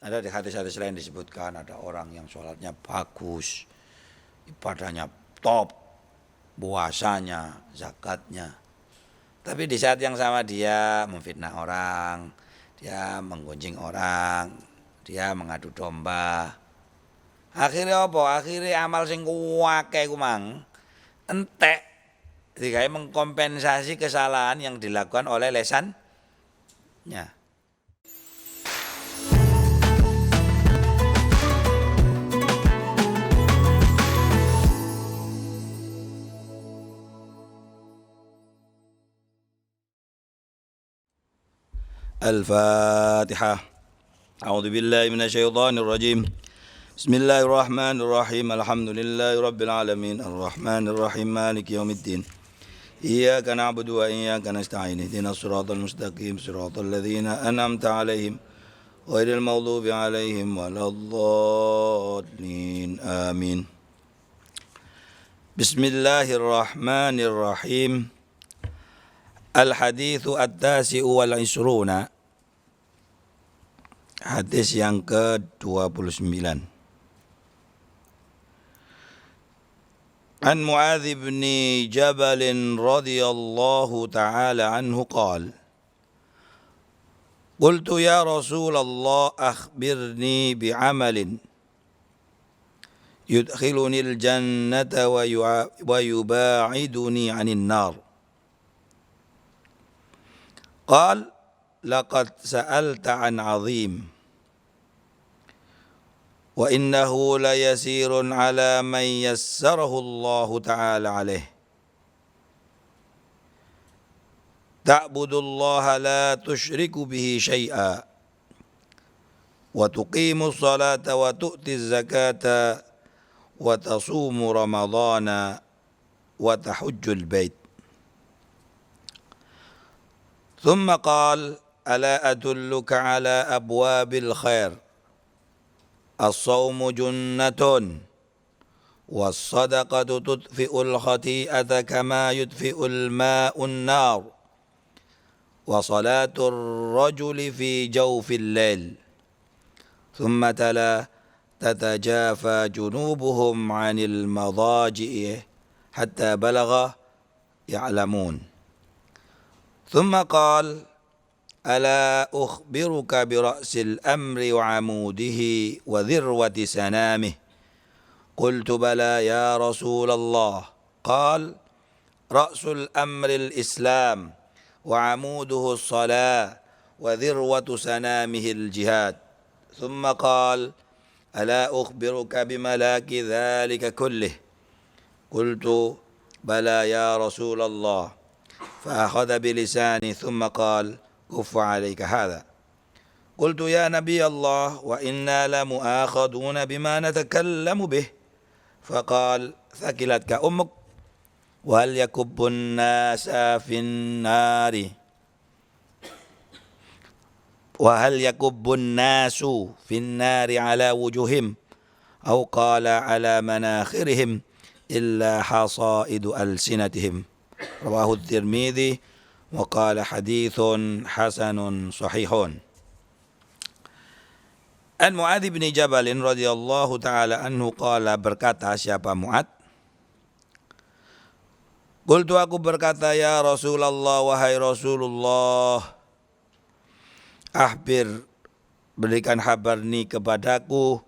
Ada di hadis-hadis lain disebutkan ada orang yang sholatnya bagus, ibadahnya top, puasanya, zakatnya. Tapi di saat yang sama dia memfitnah orang, dia menggunjing orang, dia mengadu domba. Akhirnya apa? Akhirnya amal sing kuwake ku mang entek digawe mengkompensasi kesalahan yang dilakukan oleh lesannya. Al-Fatihah. A'udzu billahi minasyaitonir rajim. Bismillahirrahmanirrahim. Alhamdulillahi rabbil alamin. Arrahmanir rahim. Maliki yaumiddin. Iyyaka na'budu wa iyyaka nasta'in. Ihdinas siratal mustaqim. Siratal ladzina an'amta 'alaihim ghairil maghdubi 'alaihim waladdallin. Amin. Bismillahirrahmanirrahim. Al-haditsu at-tasi'u wal 'ishruna. Hadis yang ke-29. An Mu'adz bin Jabal radhiyallahu ta'ala anhu qala Qultu ya Rasulullah akhbirni bi'amalin yudkhiluni al-jannata wa yuba'iduni 'anil nar. Qala laqad sa'alta 'an 'azim wa innahu la yasirun 'ala man yassarahu Allah ta'ala 'alaihi. Ta'budullaha la tusyriku bihi syai'a wa tuqimus salata wa tu'tiz zakata wa tasumu ramadhana wa tahujjul bait. ثم قال ألا أدلك على أبواب الخير الصوم جنة والصدقة تطفئ الخطيئة كما يطفئ الماء النار وصلاة الرجل في جوف الليل. ثم تلا تتجافى جنوبهم عن المضاجع حتى بلغ يعلمون. ثم قال ألا أخبرك برأس الأمر وعموده وذروة سنامه. قلت بلى يا رسول الله. قال رأس الأمر الإسلام وعموده الصلاة وذروة سنامه الجهاد. ثم قال ألا أخبرك بملاك ذلك كله. قلت بلى يا رسول الله. فأخذ بلساني ثم قال كف عليك هذا. قلت يا نبي الله وإنا لمؤاخذون بما نتكلم به. فقال ثكلتك أمك وهل يكب الناس في النار وهل يكب الناس في النار على وجوههم أو قال على مناخرهم إلا حصائد ألسنتهم. Rawahu Tirmidzi wa qala haditsun hasanun sahihun. An Mu'adz bin Jabal radhiyallahu taala anhu qala, berkata siapa Mu'adz? Qultu, aku berkata, ya Rasulullah, wahai Rasulullah, ahbir, berikan kabar ni kepadaku,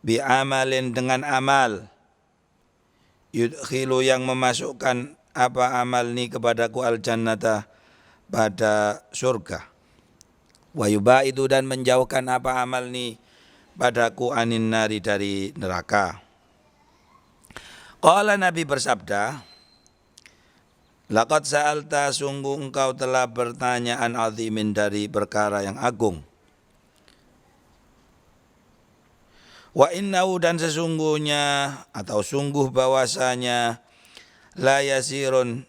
bi amalin, dengan amal, yudkhilu, yang memasukkan apa amal ni kepadaku al-jannata, pada surga, wa yubaidu, dan menjauhkan apa amal ni padaku anin nari, dari neraka. Qala, Nabi bersabda, laqad sa'alta, sungguh engkau telah bertanya, an azimin, dari perkara yang agung. Wa innahu, dan sesungguhnya atau sungguh bahwasanya, la yasirun,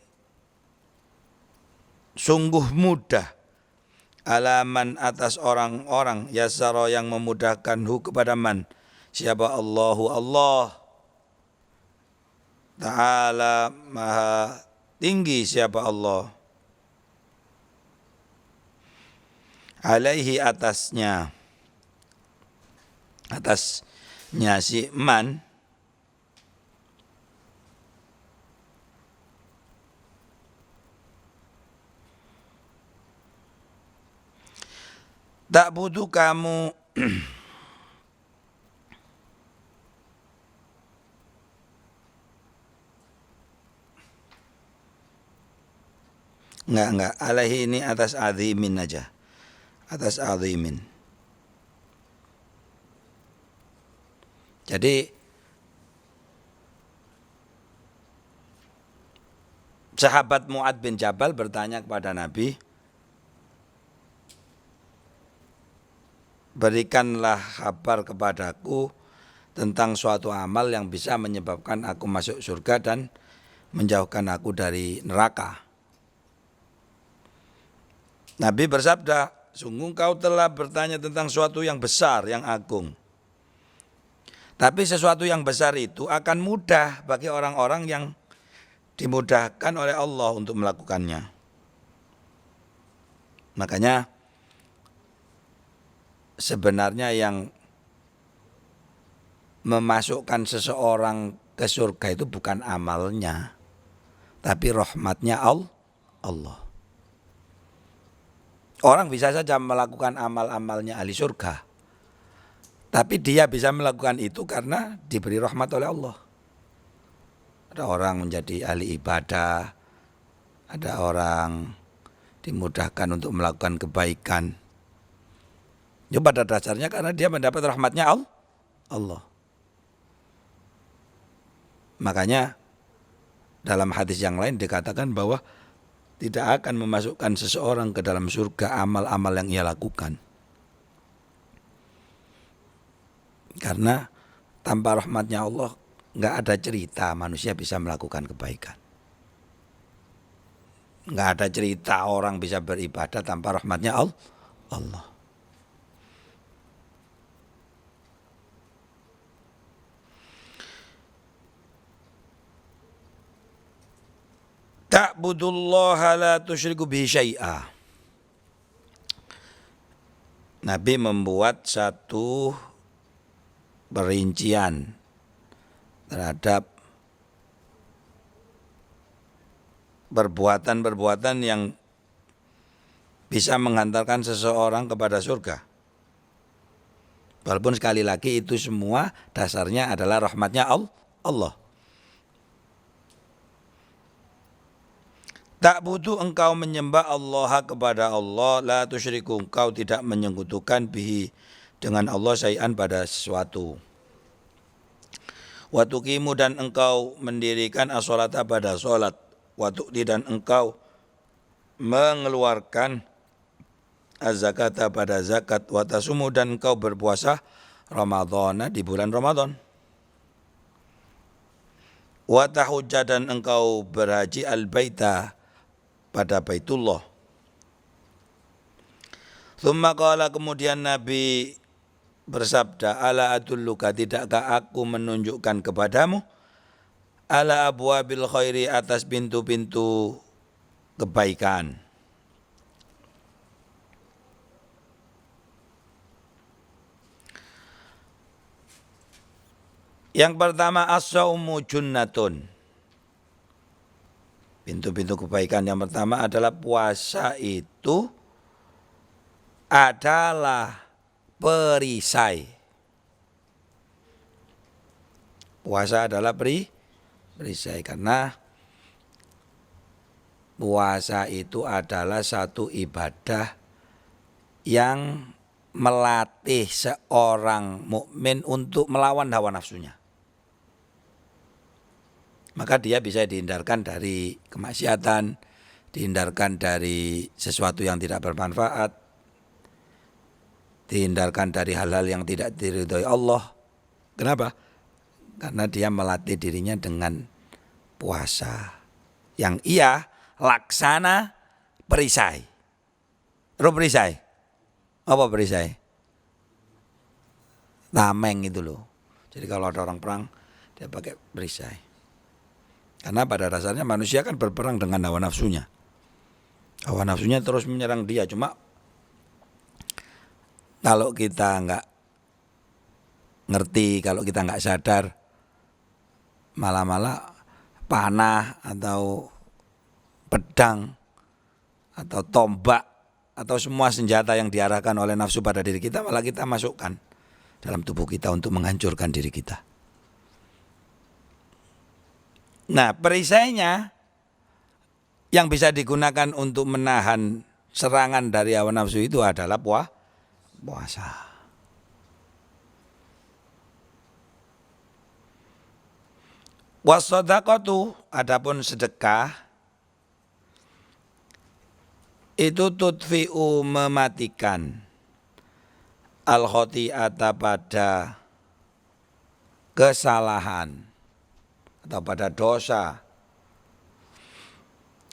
sungguh mudah, alaman, atas orang-orang, yasara, yang memudahkan, hu, kepada man, siapa, Allahu, Allah Ta'ala, maha tinggi siapa Allah, alaihi, atasnya, atasnya si man, tak butuh kamu enggak, alaihi ini atas azimin aja, atas azimin. Jadi sahabat Mu'ad bin Jabal bertanya kepada Nabi, berikanlah kabar kepadaku tentang suatu amal yang bisa menyebabkan aku masuk surga dan menjauhkan aku dari neraka. Nabi bersabda, sungguh kau telah bertanya tentang suatu yang besar, yang agung. Tapi sesuatu yang besar itu akan mudah bagi orang-orang yang dimudahkan oleh Allah untuk melakukannya. Makanya sebenarnya yang memasukkan seseorang ke surga itu bukan amalnya, tapi rahmatnya Allah. Orang bisa saja melakukan amal-amalnya ahli surga, tapi dia bisa melakukan itu karena diberi rahmat oleh Allah. Ada orang menjadi ahli ibadah, ada orang dimudahkan untuk melakukan kebaikan. Ya pada dasarnya karena dia mendapat rahmatnya Allah. Makanya dalam hadis yang lain dikatakan bahwa tidak akan memasukkan seseorang ke dalam surga amal-amal yang ia lakukan. Karena tanpa rahmatnya Allah nggak ada cerita manusia bisa melakukan kebaikan. Nggak ada cerita orang bisa beribadah tanpa rahmatnya Allah. Ta'budullaha la tusyriku bihi syai'a. Nabi membuat satu perincian terhadap perbuatan-perbuatan yang bisa menghantarkan seseorang kepada surga. Walaupun sekali lagi itu semua dasarnya adalah rahmatnya Allah. Tak butuh engkau menyembah Allah kepada Allah, la tusyriku, engkau tidak menyekutukan bihi dengan Allah syai'an pada sesuatu. Wa tuqimu, dan engkau mendirikan as-sholata pada sholat. Wa tu'ti, dan engkau mengeluarkan az-zakata pada zakat. Wa tasumu, dan engkau berpuasa Ramadhana di bulan Ramadan. Wa tahujja, dan engkau berhaji al-baita pada Baitullah. Tsumma qala, kemudian Nabi bersabda, ala adulluka, tidakkah aku menunjukkan kepadamu, ala abwabil khairi, atas pintu-pintu kebaikan. Yang pertama, as-saumu junnatun. Pintu-pintu kebaikan yang pertama adalah puasa itu adalah perisai. Puasa adalah perisai karena puasa itu adalah satu ibadah yang melatih seorang mukmin untuk melawan hawa nafsunya. Maka dia bisa dihindarkan dari kemaksiatan, dihindarkan dari sesuatu yang tidak bermanfaat, dihindarkan dari hal-hal yang tidak diridhoi Allah. Kenapa? Karena dia melatih dirinya dengan puasa yang ia laksana perisai. Roh perisai? Apa perisai? Tameng itu loh. Jadi kalau ada orang perang, dia pakai perisai. Karena pada dasarnya manusia kan berperang dengan hawa nafsunya. Hawa nafsunya terus menyerang dia. Cuma kalau kita enggak ngerti kalau kita nggak sadar malah panah atau pedang atau tombak atau semua senjata yang diarahkan oleh nafsu pada diri kita malah kita masukkan dalam tubuh kita untuk menghancurkan diri kita. Nah, perisainya yang bisa digunakan untuk menahan serangan dari hawa nafsu itu adalah puasa. Wassadaqatu, adapun sedekah itu tudfi'u, mematikan al-khoti'ata, pada kesalahan atau pada dosa,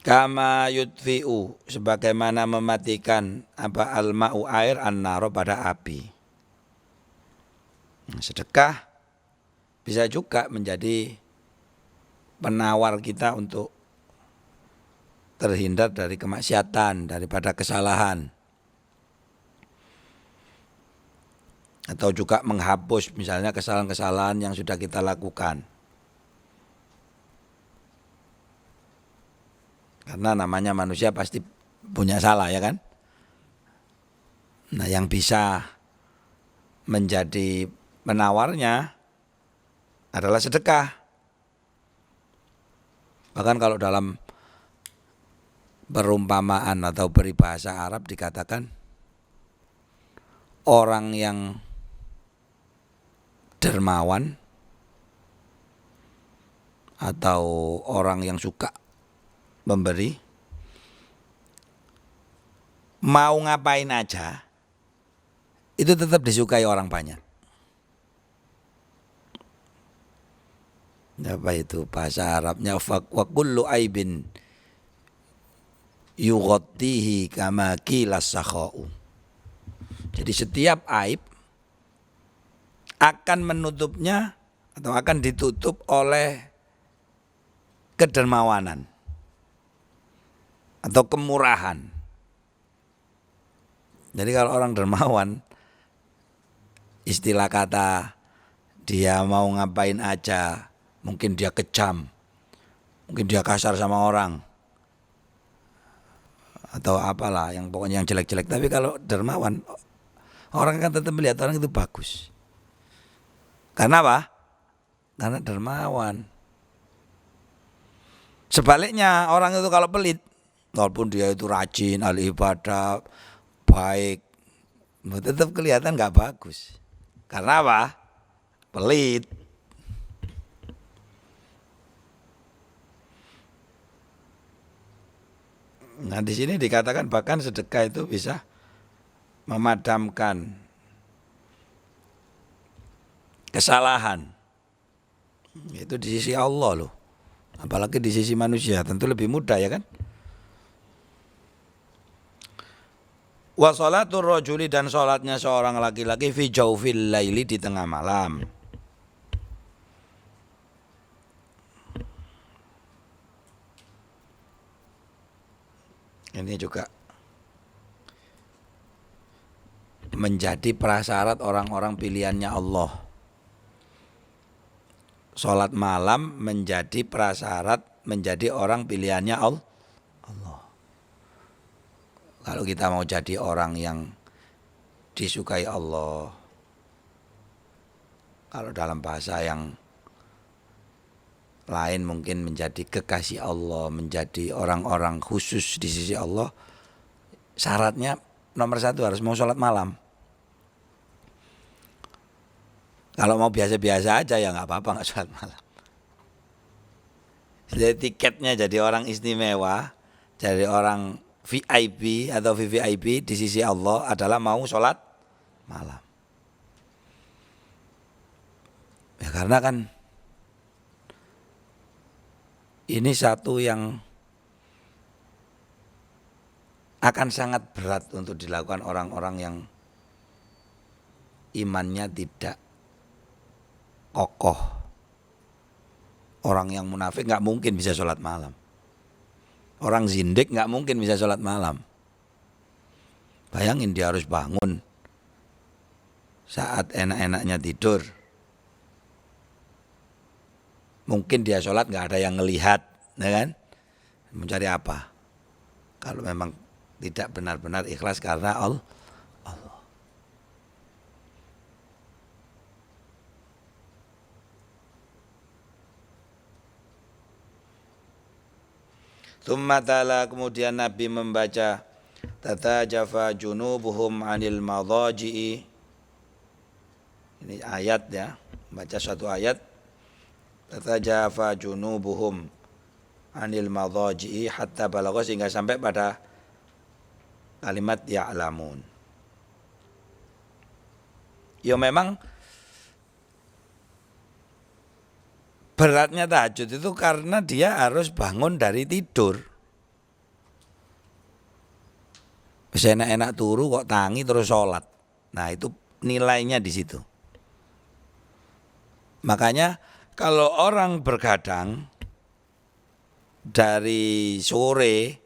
kama yudfi'u, sebagaimana mematikan apa al-ma'u, air, an-naro, pada api. Sedekah bisa juga menjadi penawar kita untuk terhindar dari kemaksiatan, daripada kesalahan. Atau juga menghapus misalnya kesalahan-kesalahan yang sudah kita lakukan. Karena namanya manusia pasti punya salah, ya kan? Nah, yang bisa menjadi penawarnya adalah sedekah. Bahkan kalau dalam perumpamaan atau peribahasa Arab dikatakan orang yang dermawan atau orang yang suka memberi, mau ngapain aja itu tetap disukai orang banyak. Apa itu bahasa Arabnya? Wa kullu aibin yughottihi kama qilas sakha'u. Jadi setiap aib akan menutupnya atau akan ditutup oleh kedermawanan atau kemurahan. Jadi kalau orang dermawan, istilah kata dia mau ngapain aja, mungkin dia kejam, mungkin dia kasar sama orang, atau apalah yang pokoknya yang jelek-jelek. Tapi kalau dermawan, orang akan tetap melihat orang itu bagus. Karena apa? Karena dermawan. Sebaliknya orang itu kalau pelit, walaupun dia itu rajin, ahli ibadah, baik, tetap kelihatan nggak bagus. Karena apa? Pelit. Nah, di sini dikatakan bahkan sedekah itu bisa memadamkan kesalahan. Itu di sisi Allah loh. Apalagi di sisi manusia tentu lebih mudah, ya kan? Wa sholatur rajuli, dan sholatnya seorang laki-laki fi jaufil laili, di tengah malam. Ini juga menjadi prasyarat orang-orang pilihannya Allah. Sholat malam menjadi prasyarat menjadi orang pilihannya Allah. Kalau kita mau jadi orang yang disukai Allah, kalau dalam bahasa yang lain mungkin menjadi kekasih Allah, menjadi orang-orang khusus di sisi Allah, syaratnya nomor satu harus mau sholat malam. Kalau mau biasa-biasa aja ya nggak apa-apa nggak sholat malam. Jadi tiketnya jadi orang istimewa, jadi orang VIP atau VVIP di sisi Allah adalah mau sholat malam. Ya karena kan ini satu yang akan sangat berat untuk dilakukan orang-orang yang imannya tidak kokoh. Orang yang munafik nggak mungkin bisa sholat malam. Orang zindik nggak mungkin bisa sholat malam. Bayangin dia harus bangun saat enak-enaknya tidur, Mungkin dia sholat nggak ada yang ngelihat, ya kan? Mencari apa? Kalau memang tidak benar-benar ikhlas karena Allah. Tsumma ta'ala, kemudian Nabi membaca tatajafa junubuhum 'anil madhaji'i. Ini ayat ya, baca satu ayat. Tatajafa junubuhum 'anil madhaji'i hatta balagha, sehingga sampai pada kalimat ya'lamun. Ya memang beratnya tahajud itu karena dia harus bangun dari tidur. Bisa enak-enak turu kok tangi terus sholat. Nah itu nilainya di situ. Makanya kalau orang bergadang dari sore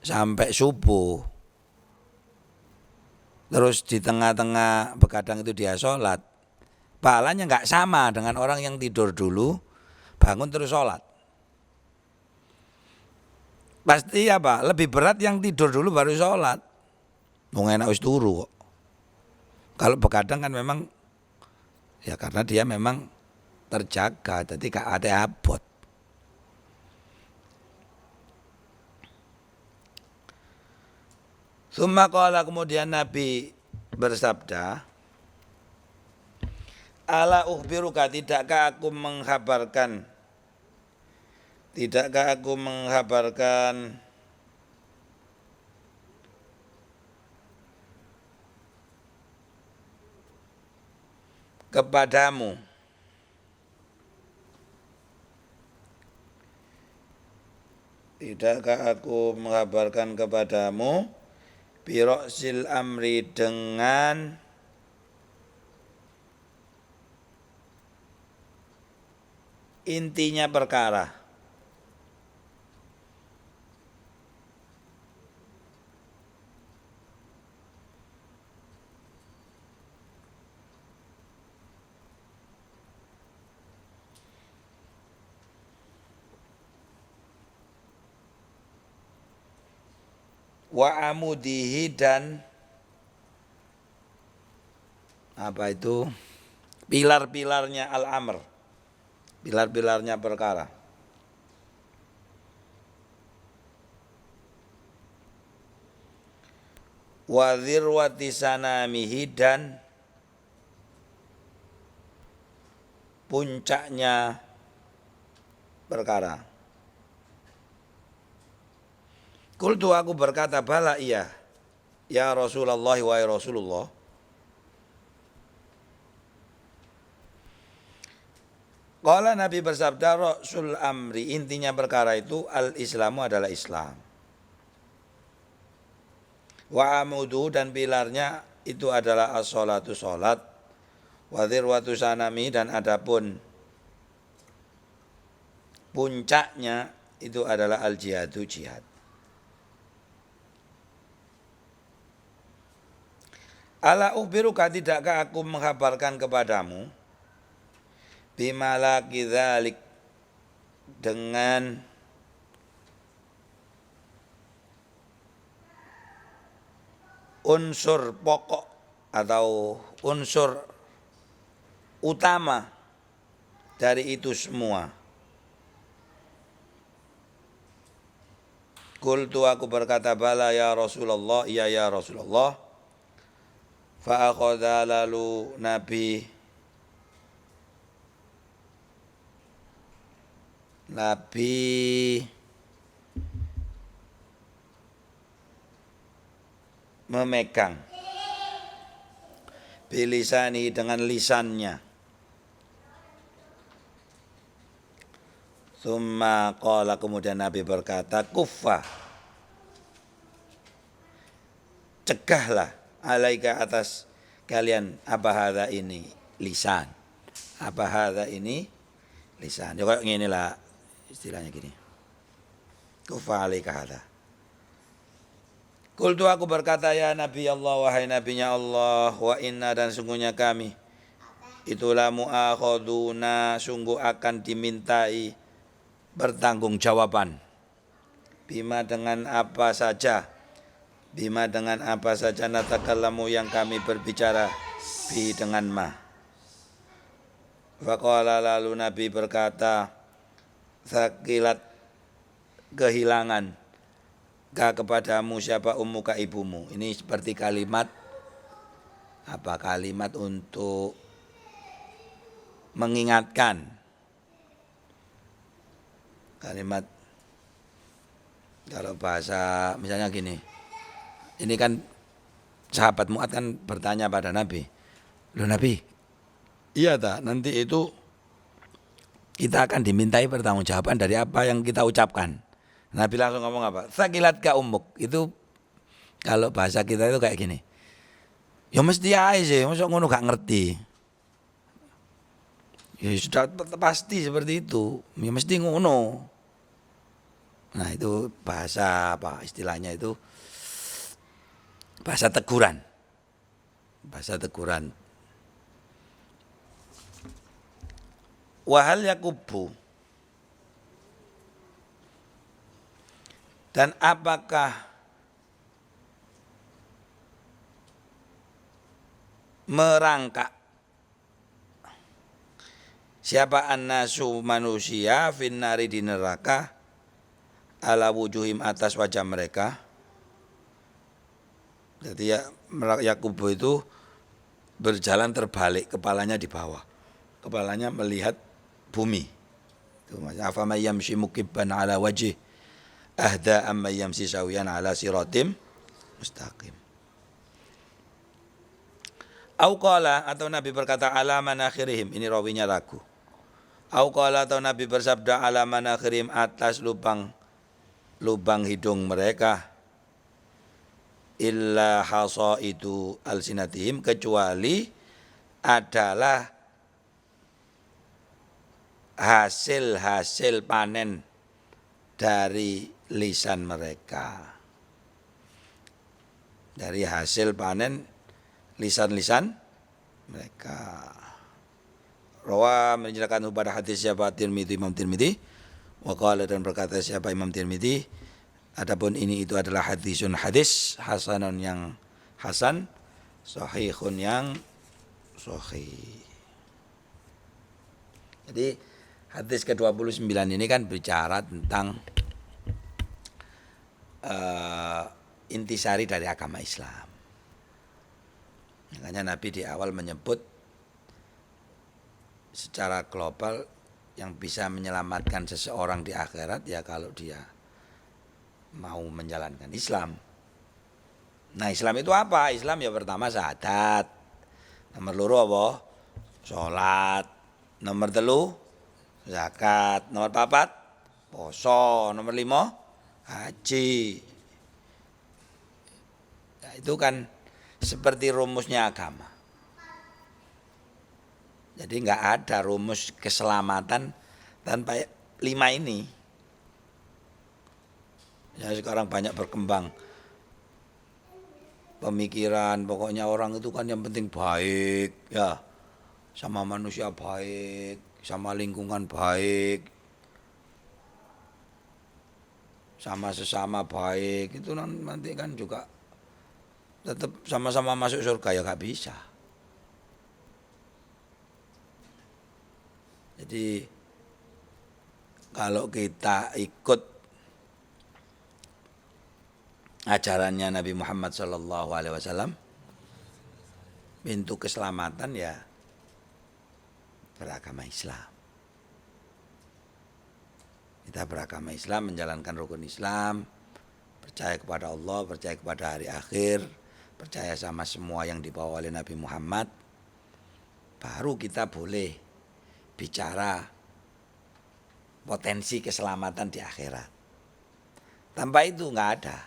sampai subuh, terus di tengah-tengah begadang itu dia sholat, pahalanya nggak sama dengan orang yang tidur dulu, bangun terus sholat. Pasti apa? Lebih berat yang tidur dulu baru sholat. Mau enak wis turu kok. Kalau begadang kan memang ya karena dia memang terjaga, jadi gak ada abot. Tsumma qala, kemudian Nabi bersabda, ala ukhbiruka, tidakkah aku menghabarkan kepadamu biroksil amri, dengan intinya perkara. Wa amudihi, dan apa itu? Pilar-pilarnya al-amr, pilar-pilarnya perkara. Wa dzirwati sanamihi, dan puncaknya perkara. Qultu, aku berkata, bala iya ya Rasulullah, wahai Rasulullah. Qala, Nabi bersabda, rasul amri, intinya perkara itu al-islamu adalah Islam. Wa amudu, dan pilarnya itu adalah as-sholatu, sholat. Wa dzirwatu sanami, dan adapun puncaknya itu adalah al-jihadu, jihad. Ala ukhbiruka, tidakkah aku menghabarkan kepadamu bimalaki dzalik, dengan unsur pokok atau unsur utama dari itu semua. Qultu, aku berkata, bala ya Rasulullah, iya ya Rasulullah. Fa akhadha, lalu Nabi memegang bilisani, dengan lisannya. Tsumma qala, kemudian Nabi berkata, kuffa, cegahlah, alaika, atas kalian, apa hadza, ini lisan. Apa hadza, ini lisan. Ya kayak ngene lah istilahnya gini. Kuffa alaika hadza. Qultu, aku berkata, ya Nabi Allah, wahai nabinya Allah, wa inna, dan sungguhnya kami, itulah mu'akhaduna, sungguh akan dimintai pertanggungjawaban. Bima dengan apa saja natakallamu yang kami berbicara bi dengan ma. Faqala lalu Nabi berkata, sakilat kehilangan kepadamu siapa ummuka ibumu. Ini seperti kalimat untuk mengingatkan. Kalimat kalau bahasa misalnya gini. Ini kan sahabat Mu'ad kan bertanya pada Nabi. Loh Nabi, iya tak nanti itu kita akan dimintai pertanggungjawaban dari apa yang kita ucapkan. Nabi langsung ngomong apa? Sakilat ka ummuk. Itu kalau bahasa kita itu kayak gini. Ya mesti aja sih, masa ngono gak ngerti. Ya sudah pasti seperti itu. Ya mesti ngono. Nah itu bahasa apa istilahnya itu? Bahasa teguran. Wahal yakubu. Dan apakah merangkak siapa annasu manusia finnari di neraka ala wujuhim atas wajah mereka. Jadi Yakubu itu berjalan terbalik, kepalanya di bawah. Kepalanya melihat bumi. Itu maksudnya afama yamshi mukibban ala wajih ahda amma yamshi sawiyan ala siratim mustaqim. Au qala atau Nabi berkata ala manakhirihim, ini rawinya ragu. Au qala atau Nabi bersabda ala manakhirihim atas lubang hidung mereka. Illa hasaidu alsinatihim, kecuali adalah hasil panen dari lisan mereka. Dari hasil panen lisan-lisan mereka. Rawa menjelaskan pada hadis siapa Imam Tirmidzi. Wa qala dan berkata siapa Imam Tirmidzi, adapun ini itu adalah hadis hasanun yang hasan, sahihun yang sahih. Jadi hadis ke-29 ini kan bicara tentang intisari dari agama Islam. Makanya Nabi di awal menyebut secara global yang bisa menyelamatkan seseorang di akhirat ya kalau dia mau menjalankan Islam. Nah Islam itu apa? Islam ya pertama syahadat. Nomor loro apa? Sholat. Nomor telu zakat. Nomor papat poso. Nomor 5 haji. Nah, itu kan seperti rumusnya agama. Jadi enggak ada rumus keselamatan tanpa 5 ini. Ya sekarang banyak berkembang pemikiran, pokoknya orang itu kan yang penting baik, ya sama manusia baik, sama lingkungan baik, sama sesama baik, itu nanti kan juga tetap sama-sama masuk surga ya gak bisa. Jadi kalau kita ikut ajarannya Nabi Muhammad SAW, pintu keselamatan ya beragama Islam. Kita beragama Islam, menjalankan rukun Islam, percaya kepada Allah, percaya kepada hari akhir, percaya sama semua yang dibawa oleh Nabi Muhammad, baru kita boleh bicara potensi keselamatan di akhirat. Tanpa itu nggak ada.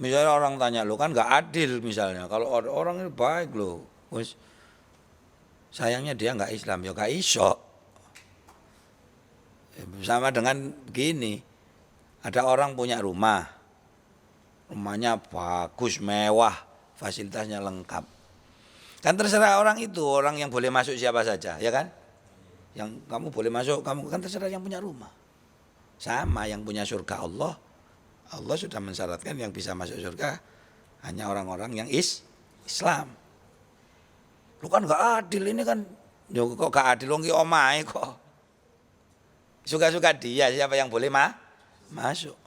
Misalnya orang tanya, lo kan nggak adil misalnya. Kalau orang ini baik lo, sayangnya dia nggak Islam, ya nggak iso. Sama dengan begini, ada orang punya rumahnya bagus, mewah, fasilitasnya lengkap. Kan terserah orang itu, orang yang boleh masuk siapa saja, ya kan? Yang kamu boleh masuk, kamu kan terserah yang punya rumah. Sama yang punya surga Allah. Allah sudah mensyaratkan yang bisa masuk surga hanya orang-orang yang Islam. Lu kan gak adil ini kan. Ya kok gak adil wong ki omahe kok. Suka-suka dia siapa yang boleh masuk.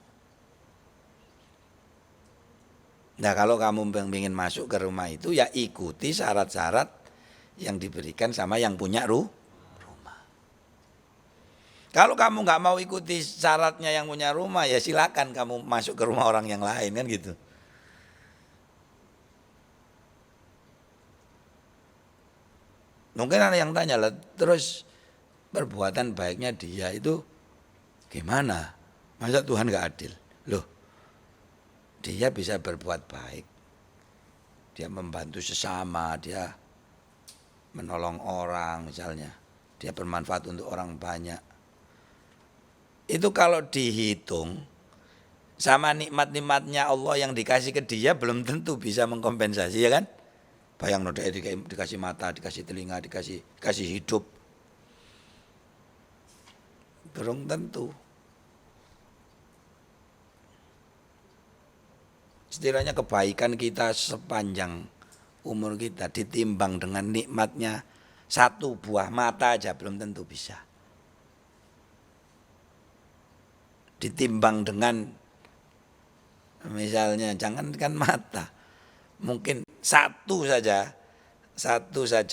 Nah kalau kamu ingin masuk ke rumah itu ya ikuti syarat-syarat yang diberikan sama yang punya rumah. Kalau kamu nggak mau ikuti syaratnya yang punya rumah ya silakan kamu masuk ke rumah orang yang lain kan gitu. Mungkin ada yang tanya lah terus perbuatan baiknya dia itu gimana? Masa Tuhan nggak adil? Loh, dia bisa berbuat baik, dia membantu sesama, dia menolong orang misalnya, dia bermanfaat untuk orang banyak. Itu kalau dihitung sama nikmat-nikmatnya Allah yang dikasih ke dia belum tentu bisa mengkompensasi ya kan? Bayang dia dikasih mata, dikasih telinga, dikasih hidup. Belum tentu. Setidaknya kebaikan kita sepanjang umur kita ditimbang dengan nikmatnya satu buah mata aja belum tentu bisa. Ditimbang dengan misalnya jangankan mata, mungkin satu saja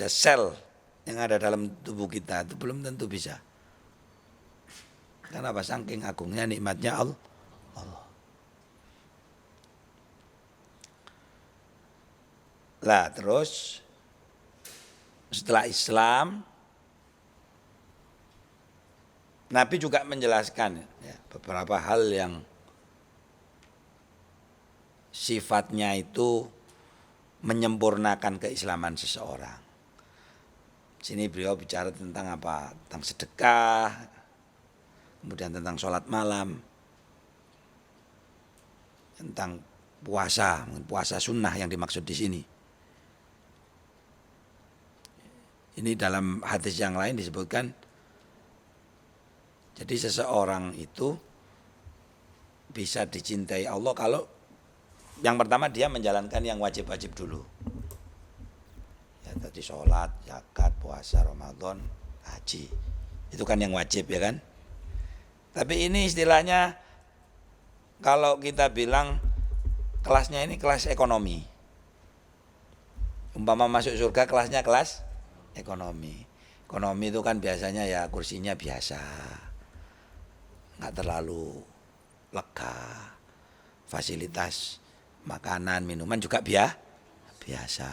sel yang ada dalam tubuh kita itu belum tentu bisa. Kenapa? Saking agungnya nikmatnya Allah. Lah terus setelah Islam Nabi juga menjelaskan ya, beberapa hal yang sifatnya itu menyempurnakan keislaman seseorang. Sini beliau bicara tentang apa? Tentang sedekah, kemudian tentang sholat malam, tentang puasa sunnah yang dimaksud di sini. Ini dalam hadis yang lain disebutkan, jadi seseorang itu bisa dicintai Allah kalau yang pertama dia menjalankan yang wajib-wajib dulu. Ya tadi sholat, zakat, puasa, Ramadan, haji. Itu kan yang wajib ya kan. Tapi ini istilahnya kalau kita bilang kelasnya ini kelas ekonomi. Umpama masuk surga kelasnya kelas ekonomi. Ekonomi itu kan biasanya ya kursinya biasa. Enggak terlalu lega. Fasilitas makanan, minuman juga biasa.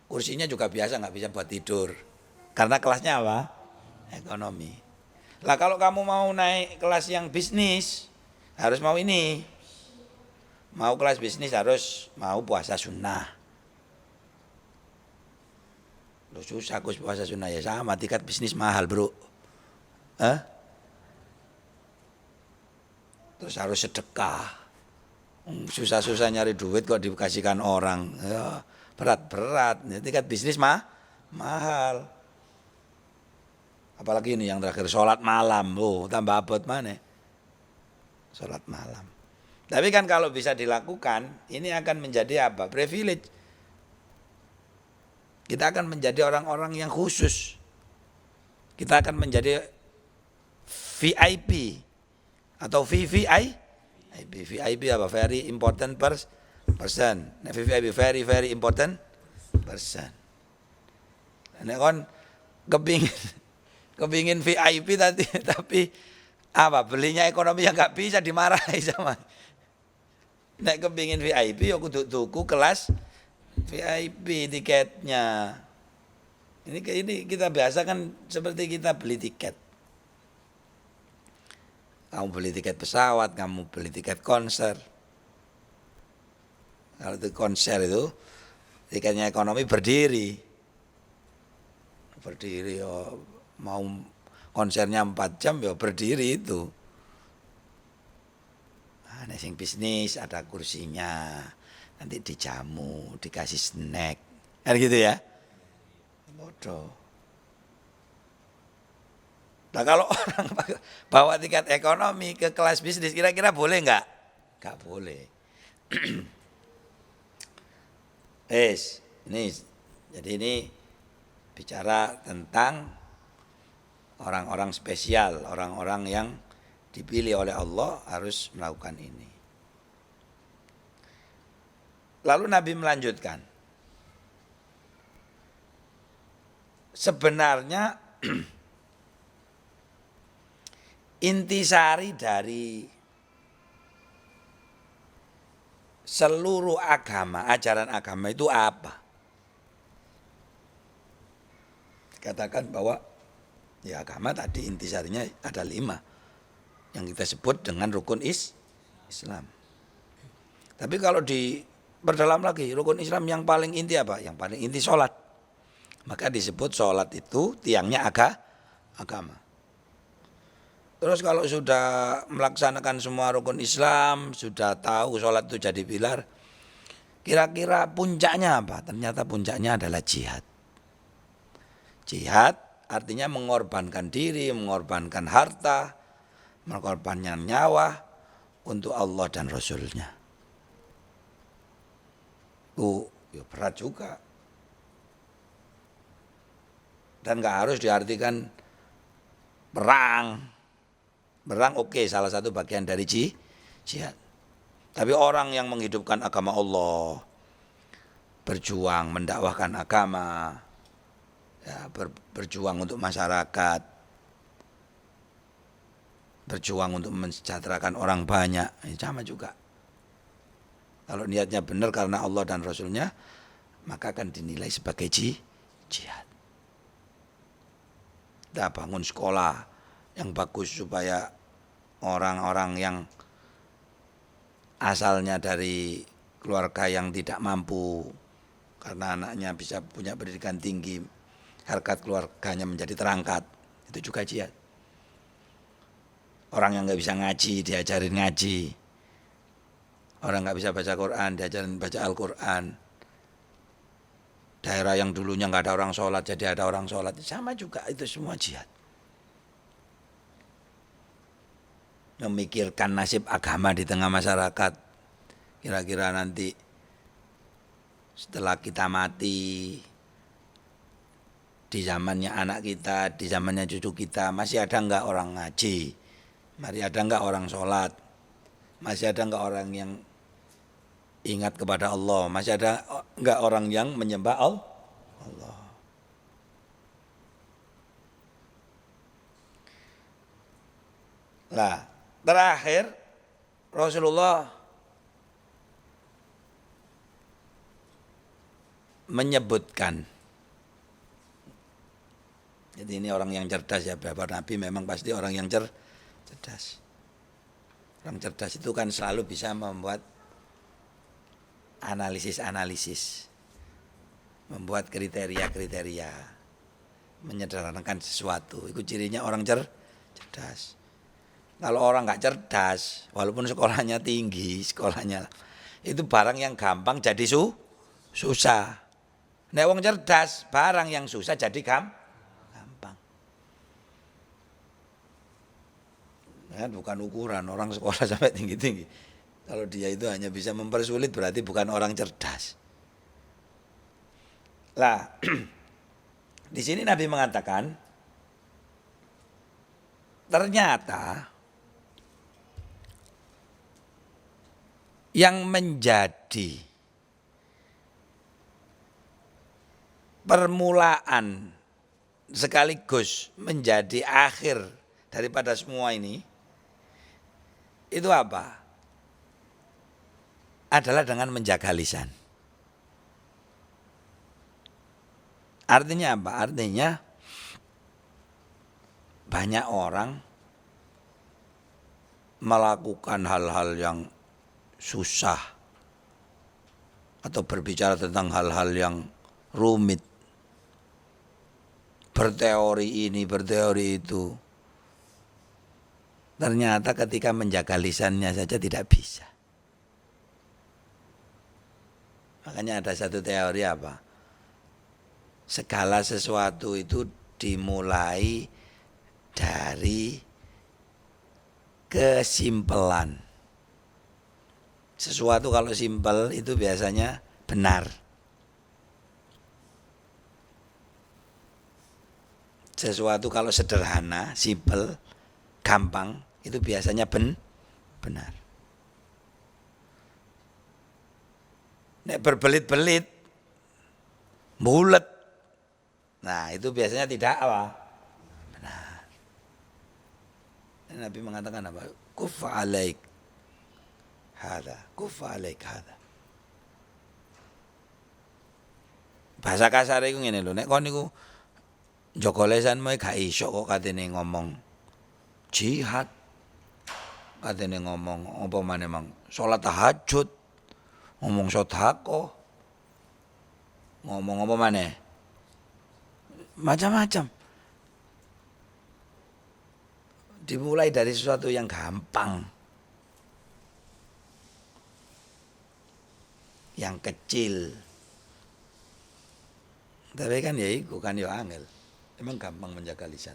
Kursinya juga biasa, enggak bisa buat tidur. Karena kelasnya apa? Ekonomi. Lah kalau kamu mau naik kelas yang bisnis, harus mau ini. Mau kelas bisnis harus mau puasa sunnah. Loh susah Gus puasa sunnah ya sama, tiket bisnis mahal bro. Terus harus sedekah. Susah-susah nyari duit kok dikasihkan orang. Ya, berat-berat. Tiket bisnis mahal. Apalagi ini yang terakhir sholat malam. Oh, tambah abot mana? Sholat malam. Tapi kan kalau bisa dilakukan, ini akan menjadi apa? Privilege. Kita akan menjadi orang-orang yang khusus. Kita akan menjadi VIP atau VVIP. VIP apa? Very important person. VVIP very very important person. Nek kon kepingin VIP tadi tapi apa belinya ekonomi yang nggak bisa dimarahi sama. Nek kepingin VIP ya kudu tuku kelas VIP tiketnya. Ini kita biasa kan seperti kita beli tiket. Kamu beli tiket pesawat, kamu beli tiket konser. Kalau itu konser itu tiketnya ekonomi berdiri. Berdiri ya mau konsernya 4 jam ya berdiri itu. Nah, sing bisnis ada kursinya. Nanti dijamu, dikasih snack. Kan gitu ya. podo. Nah kalau orang bawa tingkat ekonomi ke kelas bisnis kira-kira boleh nggak? Nggak boleh. Jadi ini bicara tentang orang-orang spesial, orang-orang yang dipilih oleh Allah harus melakukan ini. Lalu Nabi melanjutkan. Sebenarnya intisari dari seluruh agama, ajaran agama itu apa? Katakan bahwa ya agama tadi intisarinya ada 5 yang kita sebut dengan rukun Islam. Tapi kalau diperdalam lagi, rukun Islam yang paling inti apa? Yang paling inti sholat. Maka disebut sholat itu tiangnya agama. Terus kalau sudah melaksanakan semua rukun Islam, sudah tahu sholat itu jadi pilar, kira-kira puncaknya apa? Ternyata puncaknya adalah jihad. Jihad artinya mengorbankan diri, mengorbankan harta, mengorbankan nyawa untuk Allah dan Rasulnya. Itu ya berat juga. Dan gak harus diartikan perang. Perang oke, salah satu bagian dari jihad. Tapi orang yang menghidupkan agama Allah, berjuang mendakwahkan agama, ya, berjuang untuk masyarakat, berjuang untuk mensejahterakan orang banyak, ya sama juga. Kalau niatnya benar karena Allah dan Rasulnya, maka akan dinilai sebagai jihad. Kita bangun sekolah yang bagus supaya orang-orang yang asalnya dari keluarga yang tidak mampu, karena anaknya bisa punya pendidikan tinggi, harkat keluarganya menjadi terangkat, itu juga jihad. Orang yang nggak bisa ngaji diajarin ngaji, orang nggak bisa baca Quran diajarin baca Al-Quran. Daerah yang dulunya nggak ada orang sholat jadi ada orang sholat, sama juga, itu semua jihad. Memikirkan nasib agama di tengah masyarakat, kira-kira nanti setelah kita mati, di zamannya anak kita, di zamannya cucu kita, masih ada enggak orang ngaji? Masih ada enggak orang sholat? Masih ada enggak orang yang ingat kepada Allah? Masih ada enggak orang yang menyembah Allah? Nah, terakhir Rasulullah menyebutkan, jadi ini orang yang cerdas ya, beberapa nabi memang pasti orang yang cerdas. Orang cerdas itu kan selalu bisa membuat analisis, membuat kriteria, menyederhanakan sesuatu. Itu cirinya orang cerdas. Kalau orang nggak cerdas, walaupun sekolahnya tinggi, itu barang yang gampang jadi susah. Nek wong cerdas, barang yang susah jadi gampang. Ya, bukan ukuran orang sekolah sampai tinggi-tinggi. Kalau dia itu hanya bisa mempersulit berarti bukan orang cerdas. Lah, di sini Nabi mengatakan, ternyata yang menjadi permulaan sekaligus menjadi akhir daripada semua ini, itu apa? Adalah dengan menjaga lisan. Artinya apa? Artinya banyak orang melakukan hal-hal yang susah atau berbicara tentang hal-hal yang rumit, berteori ini, berteori itu. Ternyata ketika menjaga lisannya saja tidak bisa. Makanya ada satu teori apa? segala sesuatu itu dimulai dari kesimpelan. Sesuatu kalau simpel itu biasanya benar. Sesuatu kalau sederhana, simpel, gampang, itu biasanya benar. Nek berbelit-belit, bulet, nah itu biasanya tidak apa? Benar. Nabi mengatakan apa? Kuffa alaik hadza, kuffa alaik hadza. Bahasa kasar iku ngene lho, nek kon niku njaga lesanmu gak iso kok katene ngomong jihad, katene ngomong apa maneh mang salat tahajud, ngomong sedekah, ngomong apa maneh? Macam-macam. Dimulai dari sesuatu yang gampang, yang kecil. Tapi kan ya itu kan ya angel. Emang gampang menjaga lisan.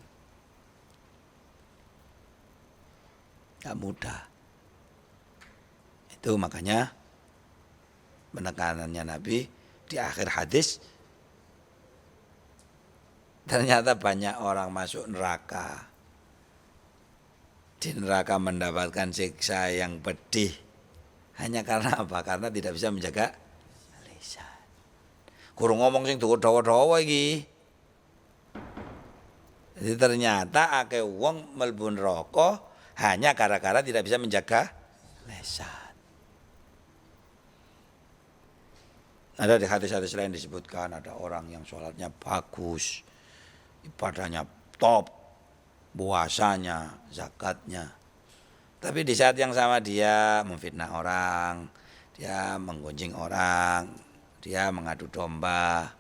Gak mudah. Itu makanya penekanannya Nabi di akhir hadis, ternyata banyak orang masuk neraka. Di neraka mendapatkan siksa yang pedih. Hanya karena apa? Karena tidak bisa menjaga lisan. Kurang ngomong sing dawa-dawa iki. Jadi ternyata akeh wong mlebu neraka hanya gara-gara tidak bisa menjaga lisan. Ada di hadis-hadis lain disebutkan ada orang yang sholatnya bagus, ibadahnya top, puasanya, zakatnya. Tapi di saat yang sama dia memfitnah orang, dia menggunjing orang, dia mengadu domba.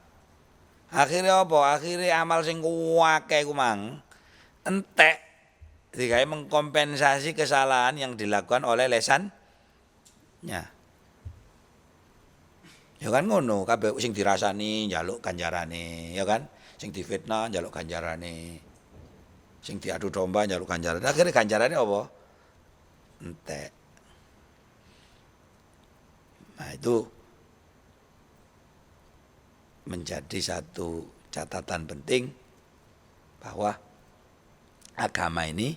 Akhirnya apa? Akhirnya amal sing kuwake ku mang entek digawe mengkompensasi kesalahan yang dilakukan oleh lesannya. Ya kan ngono, kabeh sing dirasani njaluk ganjarane, ya kan? Sing difitnah njaluk ganjarane. Sing diadu domba njaluk ganjarane. Akhirnya ganjarane apa? Entek. Nah, itu menjadi satu catatan penting bahwa agama ini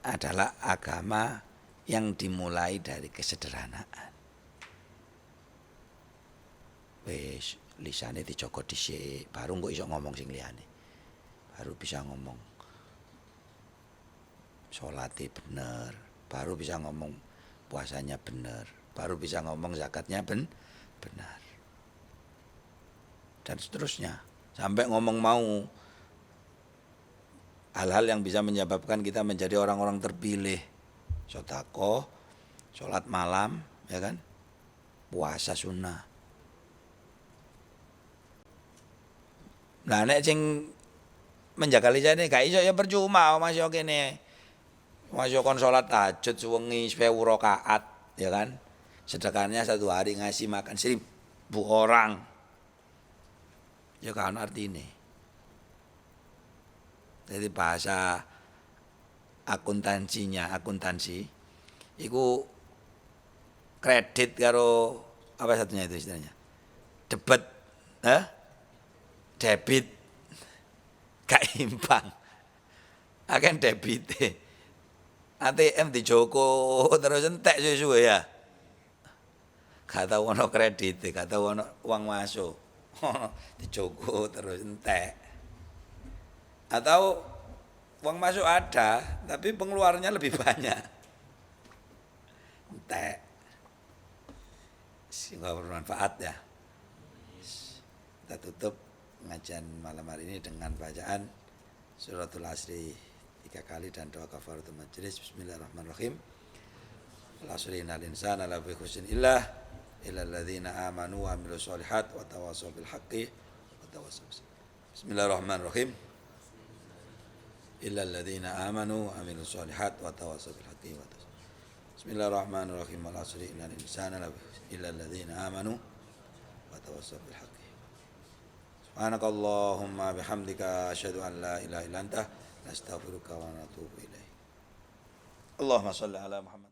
adalah agama yang dimulai dari kesederhanaan. Wis lisane dijaga dhisik, baru kok iso ngomong sing liyane. Baru bisa ngomong salate bener, baru bisa ngomong puasanya bener, baru bisa ngomong zakatnya benar. Dan seterusnya sampai ngomong mau hal-hal yang bisa menyebabkan kita menjadi orang-orang terpilih, sedekah, sholat malam, ya kan, puasa sunnah. Nah nek sing menjaga lisane gak iso ya percuma Mas yo kene. Mas yo kon sholat tahajud sewengi 1000 rakaat, ya kan? Sedekahnya satu hari ngasih makan 1000 orang. Ya kan artine. Jadi bahasa akuntansi iku kredit karo apa satunya itu istilahnya? Debit, debit gak imbang. Akan debit. ATM dijoko terus entek suwe-suwe ya. Gak tau ono kredit, gak tau ono uang masuk. Dijoko terus entek. Atau uang masuk ada, tapi pengeluarannya lebih banyak. Entek. Sehingga bermanfaat ya. Kita tutup pengajian malam hari ini dengan bacaan suratul Asri 3 kali dan doa kafaratul majelis. Bismillahirrahmanirrahim. Al-asri innal insana lafi khusrin illal ladzina amanu wa amilus solihat wa tawassaw bil haqqi wa tawassaw bis sabr. Bismillahirrahmanirrahim. Illal ladzina amanu wa amilus solihat wa tawassaw bil haqqi wa tawassaw. Bismillahirrahmanirrahim. Al-asri innal insana lafi illal ladzina amanu wa tawassaw bil haqqi. Subhanakallahumma bihamdika asyhadu an la ilaha illa anta nastaghfiruka wa natubu ilaik. Allahumma shalli ala Muhammad.